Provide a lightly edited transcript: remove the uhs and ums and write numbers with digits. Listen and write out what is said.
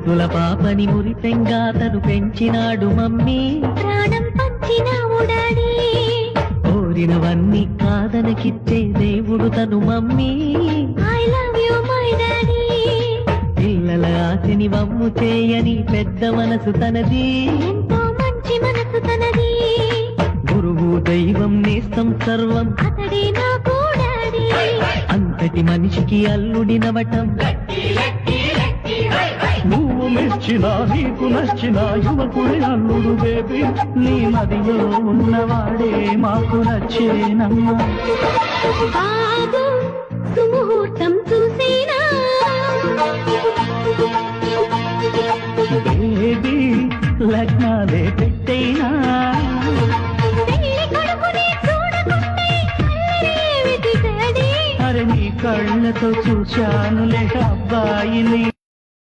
ముద్దుల పాపని మురిపెంగా తను పెంచినాడు మమ్మీ, ప్రాణం పంచినావు డాడీ, కోరినవన్నీ కాదనకిచ్చే దేవుడు తను mummy, I love you my daddy. పిల్లల ఆశని వమ్ము చేయని పెద్ద మనసు తనది, ఎంతో మంచి మనసు తనది, గురువు దైవం నేస్తం సర్వం అతడే నాకు డాడీ. అంతటి మనిషికి అల్లుడినవటం, నువ్వు మెచ్చినా నీకు నచ్చినా యువకుడి అల్లుడు బేబీ, నీ మదిలో ఉన్నవాడే మాకు నచ్చేనమ్మా. బాబు సుముహూర్తం చూసేనా, బేబీ లగ్నాలే పెట్టైనా, పెళ్లి కొడుకుని చూడకుంటే అల్లరేమిటి డాడీ. అరే నీ కళ్ళతో చూశానులే అబ్బాయిని.